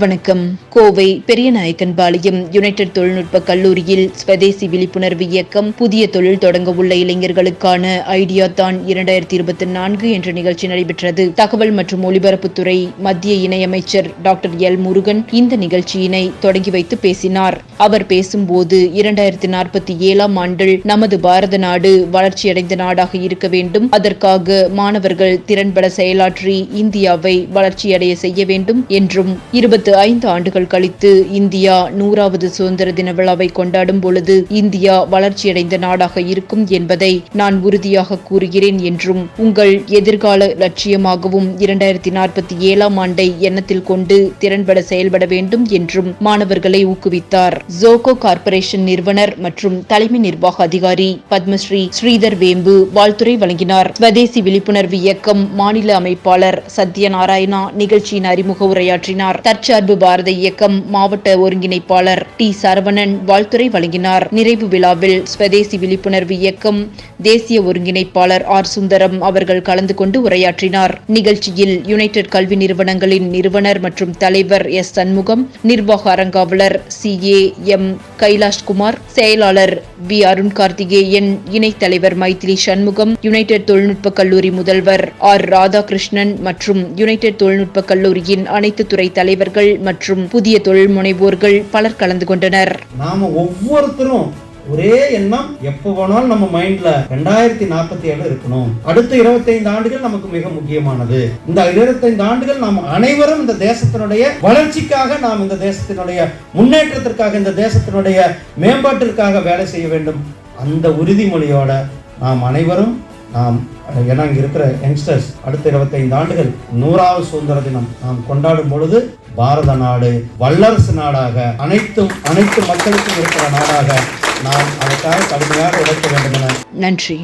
வணக்கம். கோவை பெரியநாயக்கன்பாளையம் யுனைடெட் தொழில்நுட்ப கல்லூரியில் ஸ்வதேசி விழிப்புணர்வு இயக்கம் புதிய தொழில் தொடங்க உள்ள இளைஞர்களுக்கான ஐடியா தான் 2024 என்ற நிகழ்ச்சி நடைபெற்றது. தகவல் மற்றும் ஒலிபரப்புத்துறை மத்திய இணையமைச்சர் டாக்டர் எல். முருகன் இந்த நிகழ்ச்சியினை தொடங்கி வைத்து பேசினார். அவர் பேசும்போது 2047ஆம் ஆண்டில் நமது பாரத நாடு வளர்ச்சியடைந்த நாடாக இருக்க வேண்டும், அதற்காக மாணவர்கள் திறன்பட செயலாற்றி இந்தியாவை வளர்ச்சியடைய செய்ய வேண்டும் என்றும் 25 ஆண்டுகள் கழித்து இந்தியா 100வது சுதந்திர தின விழாவை கொண்டாடும் பொழுது இந்தியா வளர்ச்சியடைந்த நாடாக இருக்கும் என்பதை நான் உறுதியாக கூறுகிறேன் என்றும், உங்கள் எதிர்கால லட்சியமாகவும் 2047ஆம் ஆண்டை எண்ணத்தில் கொண்டு திறன்பட செயல்பட வேண்டும் என்றும் மாணவர்களை ஊக்குவித்தார். ஜோகோ கார்ப்பரேஷன் நிறுவனர் மற்றும் தலைமை நிர்வாக அதிகாரி பத்மஸ்ரீ ஸ்ரீதர் வேம்பு வாழ்த்துரை வழங்கினார். ஸ்வதேசி விழிப்புணர்வு இயக்கம் மாநில அமைப்பாளர் சத்யநாராயணா நிகழ்ச்சியின் அறிமுக உரையாற்றினார். தற்சார்பு பாரத இயக்கம் மாவட்ட ஒருங்கிணைப்பாளர் டி. சரவணன் வாழ்த்துரை வழங்கினார். நிறைவு விழாவில் ஸ்வதேசி விழிப்புணர்வு இயக்கம் தேசிய ஒருங்கிணைப்பாளர் ஆர். சுந்தரம் அவர்கள் கலந்து கொண்டு உரையாற்றினார். நிகழ்ச்சியில் யுனைடெட் கல்வி நிறுவனங்களின் நிறுவனர் மற்றும் தலைவர் எஸ். சண்முகம், நிர்வாக அரங்காவலர் சி. எம். கைலாஷ்குமார், செயலாளர் வி. அருண் கார்த்திகேயன், இணைத் தலைவர் மைதிலி சண்முகம், யுனைடெட் தொழில்நுட்ப கல்லூரி முதல்வர் ஆர். ராதாகிருஷ்ணன் மற்றும் யுனைடெட் தொழில்நுட்ப கல்லூரியின் அனைத்து துறை தலைவர்கள் மற்றும் புதிய தொழில் முனைவோர்கள் பலர் கலந்து கொண்டனர். நாம ஒவ்வொருத்தரும் ஒரே எண்ணம் எப்போ வேணாலும் நம்ம மைண்ட்ல 2047 இருக்கணும். அடுத்த 25 ஆண்டுகள் நமக்கு மிக முக்கியமானது. இந்த 25 ஆண்டுகள் நாம் அனைவரும் இந்த தேசத்தினுடைய வளர்ச்சிக்காக, நாம் இந்த தேசத்தினுடைய முன்னேற்றத்திற்காக, இந்த தேசத்தினுடைய மேம்பாட்டிற்காக வேலை செய்ய வேண்டும். அந்த உறுதிமொழியோட நாம் அனைவரும் ஏன்னா இங்க இருக்கிற யங்ஸ்டர்ஸ் அடுத்த 25 ஆண்டுகள் 100வது சுதந்திர தினம் நாம் கொண்டாடும் பொழுது பாரத நாடு வல்லரசு நாடாக, அனைத்து மக்களுக்கும் இருக்கிற நாடாக நாம் அதற்காக கடுமையாக உழைக்க வேண்டும் என நன்றி.